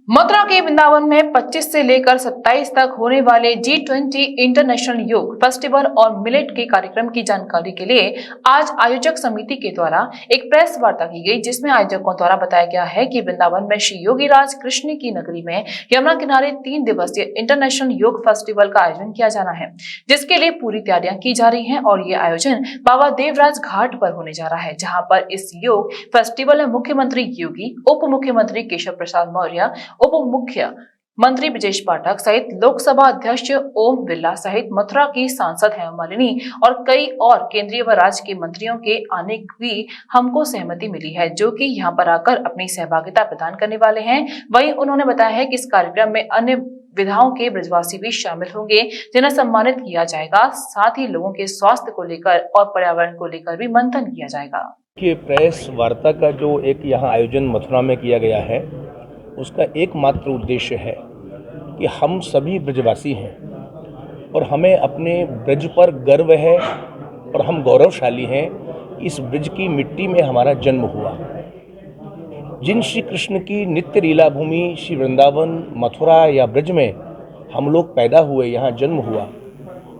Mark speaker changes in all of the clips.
Speaker 1: मथुरा के वृंदावन में 25 से लेकर 27 तक होने वाले G20 इंटरनेशनल योग फेस्टिवल और मिलेट के कार्यक्रम की जानकारी के लिए आज आयोजक समिति के द्वारा एक प्रेस वार्ता की गई, जिसमें आयोजकों द्वारा बताया गया है कि वृंदावन में श्री योगी राज कृष्ण की नगरी में यमुना किनारे 3 दिवसीय इंटरनेशनल योग फेस्टिवल का आयोजन किया जाना है, जिसके लिए पूरी तैयारियां की जा रही है। और ये आयोजन बाबा देवराज घाट पर होने जा रहा है, जहाँ पर इस योग फेस्टिवल में मुख्यमंत्री योगी, उप मुख्यमंत्री केशव प्रसाद मौर्य, उप मुख्यमंत्री ब्रजेश पाठक सहित लोकसभा अध्यक्ष ओम बिरला सहित मथुरा की सांसद हेमा मालिनी और कई और केंद्रीय व राज्य के मंत्रियों के आने की हमको सहमति मिली है, जो कि यहां पर आकर अपनी सहभागिता प्रदान करने वाले हैं। वहीं उन्होंने बताया है कि इस कार्यक्रम में अन्य विधाओं के ब्रजवासी भी शामिल होंगे, जिन्हें सम्मानित किया जाएगा। साथ ही लोगों के स्वास्थ्य को लेकर और पर्यावरण को लेकर भी मंथन किया जाएगा।
Speaker 2: प्रेस वार्ता का जो एक यहाँ आयोजन मथुरा में किया गया है, उसका एकमात्र उद्देश्य है कि हम सभी ब्रजवासी हैं और हमें अपने ब्रज पर गर्व है और हम गौरवशाली हैं। इस ब्रज की मिट्टी में हमारा जन्म हुआ। जिन श्री कृष्ण की नित्य लीला भूमि श्री वृंदावन, मथुरा या ब्रज में हम लोग पैदा हुए, यहाँ जन्म हुआ।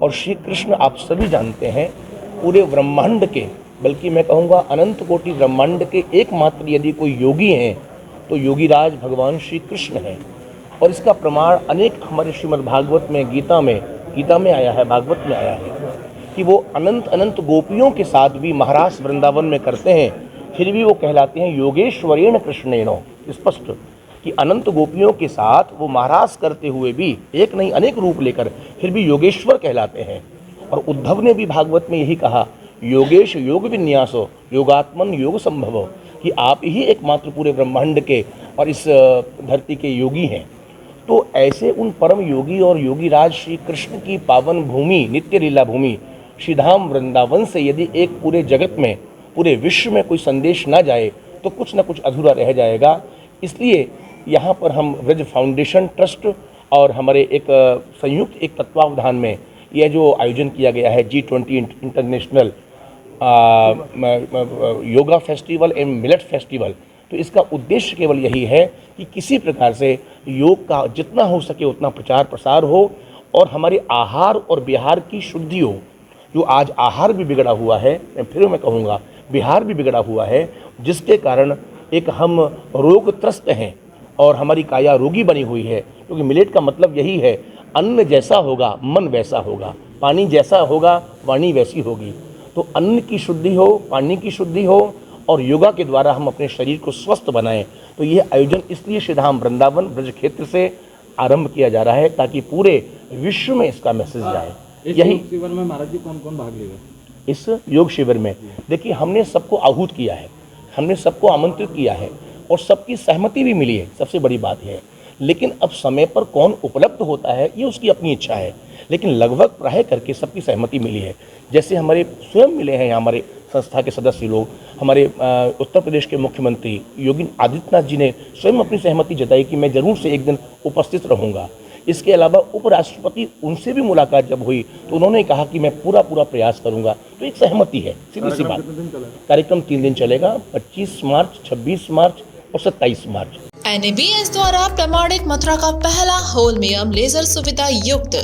Speaker 2: और श्री कृष्ण आप सभी जानते हैं, पूरे ब्रह्मांड के, बल्कि मैं कहूँगा अनंत कोटि ब्रह्मांड के एकमात्र यदि कोई योगी हैं तो योगीराज भगवान श्री कृष्ण हैं। और इसका प्रमाण अनेक हमारे श्रीमद् भागवत में, गीता में आया है, भागवत में आया है कि वो अनंत अनंत गोपियों के साथ भी महारास वृंदावन में करते हैं, फिर भी वो कहलाते हैं योगेश्वरेण कृष्णेनो। स्पष्ट कि अनंत गोपियों के साथ वो महारास करते हुए भी, एक नहीं अनेक रूप लेकर, फिर भी योगेश्वर कहलाते हैं। और उद्धव ने भी भागवत में यही कहा, योगेश योग विन्यासो योगात्मन योग संभवो, कि आप ही एकमात्र पूरे ब्रह्मांड के और इस धरती के योगी हैं। तो ऐसे उन परम योगी और योगीराज श्री कृष्ण की पावन भूमि, नित्य लीला भूमि श्रीधाम वृंदावन से यदि एक पूरे जगत में, पूरे विश्व में कोई संदेश ना जाए तो कुछ न कुछ अधूरा रह जाएगा। इसलिए यहाँ पर हम ब्रज फाउंडेशन ट्रस्ट और हमारे एक संयुक्त एक तत्वावधान में यह जो आयोजन किया गया है G20 international yoga festival and millet festival, तो इसका उद्देश्य केवल यही है कि किसी प्रकार से योग का जितना हो सके उतना प्रचार प्रसार हो और हमारे आहार और विहार की शुद्धि हो। जो आज आहार भी बिगड़ा हुआ है, मैं कहूँगा विहार भी बिगड़ा हुआ है, जिसके कारण एक हम रोगत्रस्त हैं और हमारी काया रोगी बनी हुई है। क्योंकि मिलेट का मतलब यही है, अन्न जैसा होगा मन वैसा होगा, पानी जैसा होगा वाणी वैसी होगी। तो अन्न की शुद्धि हो, पानी की शुद्धि हो और योगा के द्वारा हम अपने शरीर को स्वस्थ बनाएं। तो यह आयोजन इसलिए श्रीधाम वृंदावन ब्रज क्षेत्र से आरंभ किया जा रहा है ताकि पूरे विश्व में इसका मैसेज जाए। यही
Speaker 3: शिविर में महाराज जी कौन भाग लेगा?
Speaker 2: इस योग शिविर में देखिए, हमने सबको आहूत किया है, हमने सबको आमंत्रित किया है और सबकी सहमति भी मिली है, सबसे बड़ी बात है। लेकिन अब समय पर कौन उपलब्ध होता है ये उसकी अपनी इच्छा है, लेकिन लगभग प्राय करके सबकी सहमति मिली है। जैसे हमारे स्वयं मिले हैं हमारे संस्था के सदस्य लोग, हमारे उत्तर प्रदेश के मुख्यमंत्री योगी आदित्यनाथ जी ने स्वयं अपनी सहमति जताई कि मैं जरूर से एक दिन उपस्थित रहूँगा। इसके अलावा उपराष्ट्रपति, उनसे भी मुलाकात जब हुई तो उन्होंने कहा कि मैं पूरा प्रयास करूँगा। तो एक सहमति है, सीधी सी बात। कार्यक्रम 3 दिन चलेगा, 25 मार्च, 26 मार्च और 27 मार्च।
Speaker 4: NABS द्वारा प्रमाणित मथुरा का पहला होलमियम लेजर सुविधा युक्त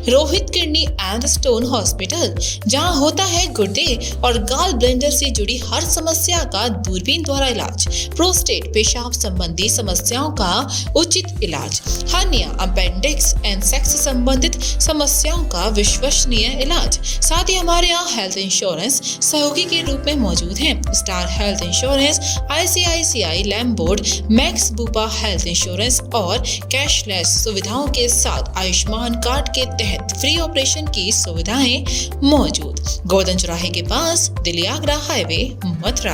Speaker 4: Rohit kidney and stone hospital, जहां होता है गुर्दे और गाल ब्लेंडर से जुड़ी हर समस्या का दूरबीन द्वारा इलाज, प्रोस्टेट पेशाब संबंधी समस्याओं का उचित इलाज, हर्निया, अपेंडिक्स एंड सेक्स संबंधित समस्याओं का विश्वसनीय इलाज। साथ ही हमारे यहाँ हेल्थ इंश्योरेंस सहयोगी के रूप में मौजूद है। Star health insurance, ICICI Lombard, Max Bupa health insurance और कैशलेस सुविधाओं के साथ आयुष्मान कार्ड के तहत फ्री ऑपरेशन की सुविधाएं मौजूद। गोवर्धन चौराहे के पास, दिल्ली आगरा हाईवे, मथुरा।